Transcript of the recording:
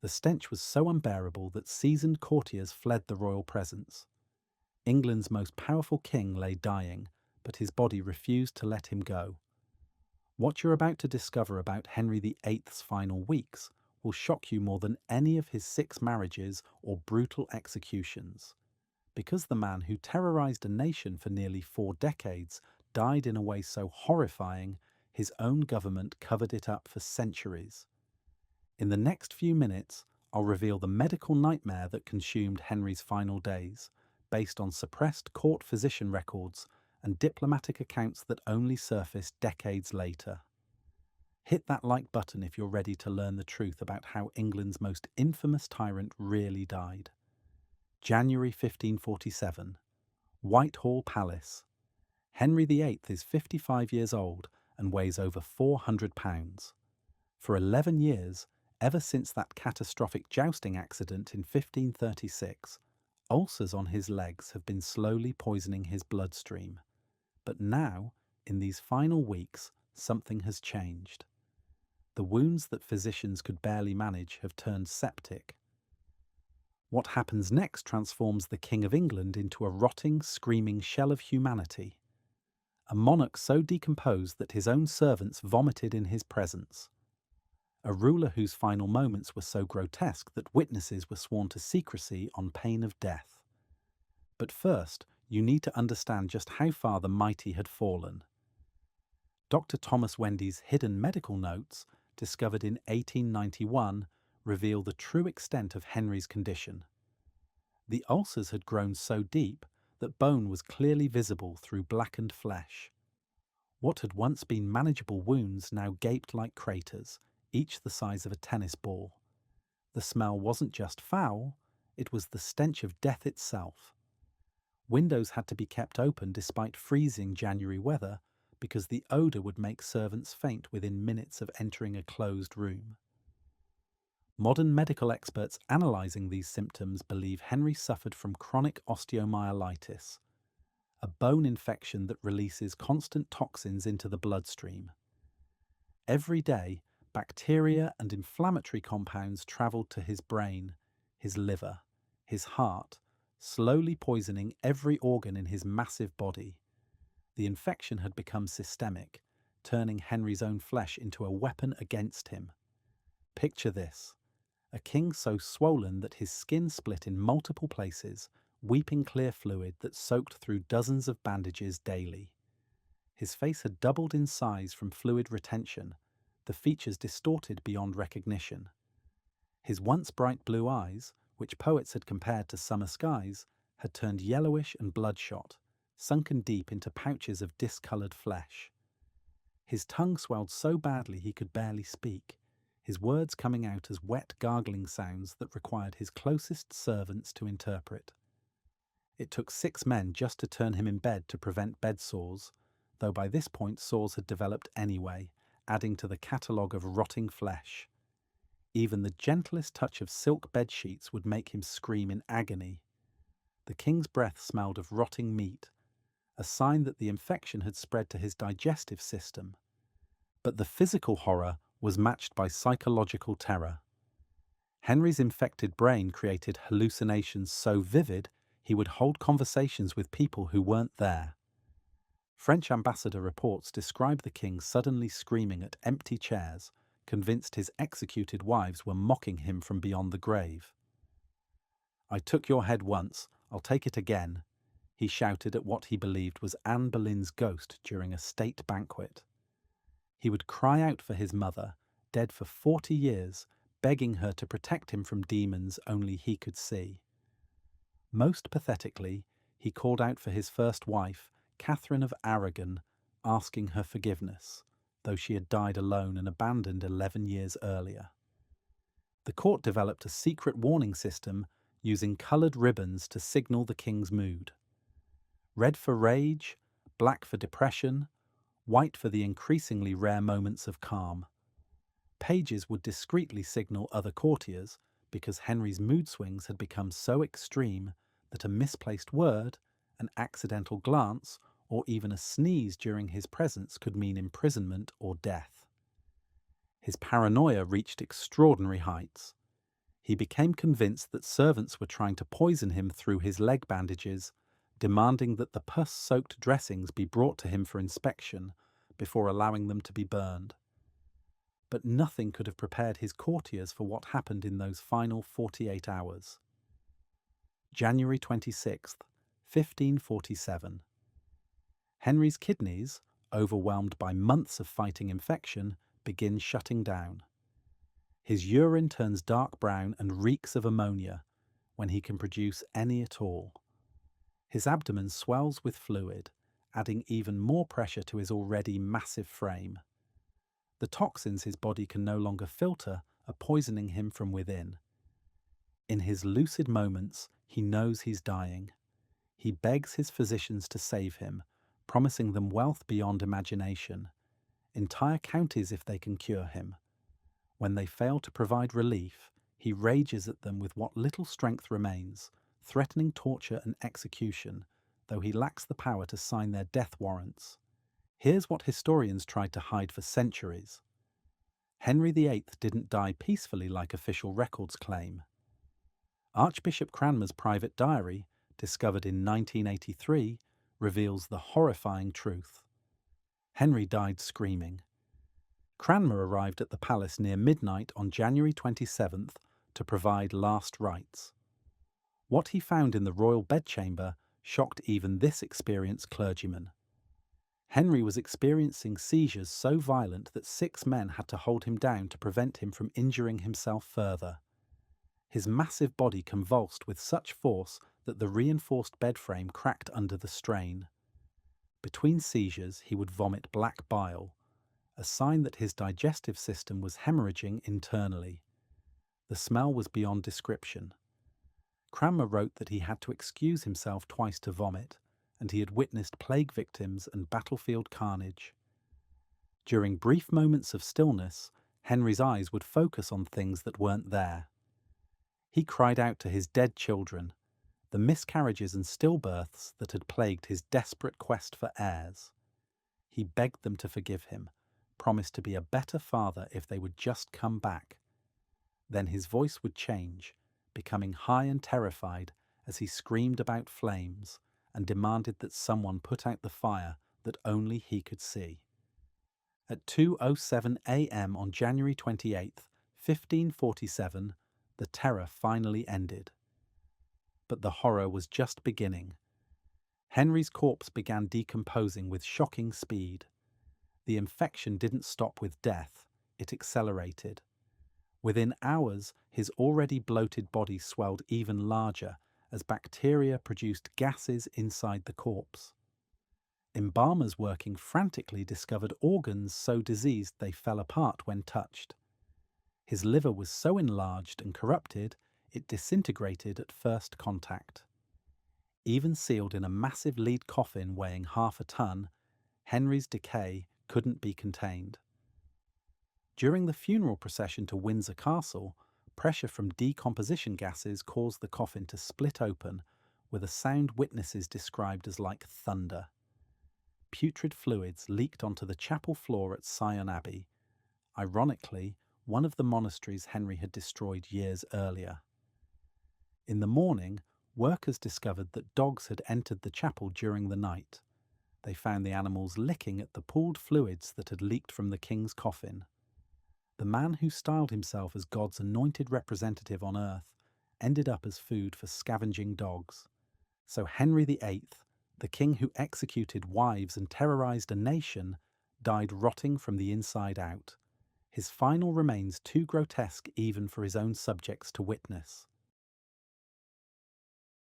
The stench was so unbearable that seasoned courtiers fled the royal presence. England's most powerful king lay dying, but his body refused to let him go. What you're about to discover about Henry VIII's final weeks will shock you more than any of his 6 marriages or brutal executions. Because the man who terrorized a nation for nearly 4 decades died in a way so horrifying, his own government covered it up for centuries. In the next few minutes, I'll reveal the medical nightmare that consumed Henry's final days, based on suppressed court physician records and diplomatic accounts that only surfaced decades later. Hit that like button if you're ready to learn the truth about how England's most infamous tyrant really died. January 1547. Whitehall Palace. Henry VIII is 55 years old and weighs over 400 pounds. For 11 years, ever since that catastrophic jousting accident in 1536, ulcers on his legs have been slowly poisoning his bloodstream. But now, in these final weeks, something has changed. The wounds that physicians could barely manage have turned septic. What happens next transforms the King of England into a rotting, screaming shell of humanity. A monarch so decomposed that his own servants vomited in his presence. A ruler whose final moments were so grotesque that witnesses were sworn to secrecy on pain of death. But first, you need to understand just how far the mighty had fallen. Dr. Thomas Wendy's hidden medical notes, discovered in 1891, reveal the true extent of Henry's condition. The ulcers had grown so deep that bone was clearly visible through blackened flesh. What had once been manageable wounds now gaped like craters, each the size of a tennis ball. The smell wasn't just foul, it was the stench of death itself. Windows had to be kept open despite freezing January weather because the odour would make servants faint within minutes of entering a closed room. Modern medical experts analysing these symptoms believe Henry suffered from chronic osteomyelitis, a bone infection that releases constant toxins into the bloodstream. Every day, bacteria and inflammatory compounds travelled to his brain, his liver, his heart, slowly poisoning every organ in his massive body. The infection had become systemic, turning Henry's own flesh into a weapon against him. Picture this: a king so swollen that his skin split in multiple places, weeping clear fluid that soaked through dozens of bandages daily. His face had doubled in size from fluid retention, the features distorted beyond recognition. His once bright blue eyes, which poets had compared to summer skies, had turned yellowish and bloodshot, sunken deep into pouches of discoloured flesh. His tongue swelled so badly he could barely speak, his words coming out as wet gargling sounds that required his closest servants to interpret. It took 6 men just to turn him in bed to prevent bed sores, though by this point sores had developed anyway, adding to the catalogue of rotting flesh. Even the gentlest touch of silk bed sheets would make him scream in agony. The king's breath smelled of rotting meat, a sign that the infection had spread to his digestive system. But the physical horror was matched by psychological terror. Henry's infected brain created hallucinations so vivid he would hold conversations with people who weren't there. French ambassador reports describe the king suddenly screaming at empty chairs, convinced his executed wives were mocking him from beyond the grave. "I took your head once, I'll take it again," he shouted at what he believed was Anne Boleyn's ghost during a state banquet. He would cry out for his mother, dead for 40 years, begging her to protect him from demons only he could see. Most pathetically, he called out for his first wife, Catherine of Aragon, asking her forgiveness, though she had died alone and abandoned 11 years earlier. The court developed a secret warning system using coloured ribbons to signal the king's mood. Red for rage, black for depression, white for the increasingly rare moments of calm. Pages would discreetly signal other courtiers because Henry's mood swings had become so extreme that a misplaced word, an accidental glance, or even a sneeze during his presence could mean imprisonment or death. His paranoia reached extraordinary heights. He became convinced that servants were trying to poison him through his leg bandages, demanding that the pus-soaked dressings be brought to him for inspection before allowing them to be burned. But nothing could have prepared his courtiers for what happened in those final 48 hours. January 26th, 1547. Henry's kidneys, overwhelmed by months of fighting infection, begin shutting down. His urine turns dark brown and reeks of ammonia when he can produce any at all. His abdomen swells with fluid, adding even more pressure to his already massive frame. The toxins his body can no longer filter are poisoning him from within. In his lucid moments, he knows he's dying. He begs his physicians to save him, promising them wealth beyond imagination, entire counties if they can cure him. When they fail to provide relief, he rages at them with what little strength remains, threatening torture and execution, though he lacks the power to sign their death warrants. Here's what historians tried to hide for centuries. Henry VIII didn't die peacefully like official records claim. Archbishop Cranmer's private diary, discovered in 1983, reveals the horrifying truth. Henry died screaming. Cranmer arrived at the palace near midnight on January 27th to provide last rites. What he found in the royal bedchamber shocked even this experienced clergyman. Henry was experiencing seizures so violent that 6 men had to hold him down to prevent him from injuring himself further. His massive body convulsed with such force that the reinforced bed frame cracked under the strain. Between seizures, he would vomit black bile, a sign that his digestive system was hemorrhaging internally. The smell was beyond description. Cranmer wrote that he had to excuse himself twice to vomit, and he had witnessed plague victims and battlefield carnage. During brief moments of stillness, Henry's eyes would focus on things that weren't there. He cried out to his dead children, the miscarriages and stillbirths that had plagued his desperate quest for heirs. He begged them to forgive him, promised to be a better father if they would just come back. Then his voice would change, becoming high and terrified as he screamed about flames and demanded that someone put out the fire that only he could see. At 2:07 a.m. on January 28th, 1547, the terror finally ended. But the horror was just beginning. Henry's corpse began decomposing with shocking speed. The infection didn't stop with death, it accelerated. Within hours, his already bloated body swelled even larger as bacteria produced gases inside the corpse. Embalmers working frantically discovered organs so diseased they fell apart when touched. His liver was so enlarged and corrupted, it disintegrated at first contact. Even sealed in a massive lead coffin weighing half a ton, Henry's decay couldn't be contained. During the funeral procession to Windsor Castle, pressure from decomposition gases caused the coffin to split open, with a sound witnesses described as like thunder. Putrid fluids leaked onto the chapel floor at Sion Abbey, ironically, one of the monasteries Henry had destroyed years earlier. In the morning, workers discovered that dogs had entered the chapel during the night. They found the animals licking at the pooled fluids that had leaked from the king's coffin. The man who styled himself as God's anointed representative on earth ended up as food for scavenging dogs. So Henry VIII, the king who executed wives and terrorized a nation, died rotting from the inside out, his final remains too grotesque even for his own subjects to witness.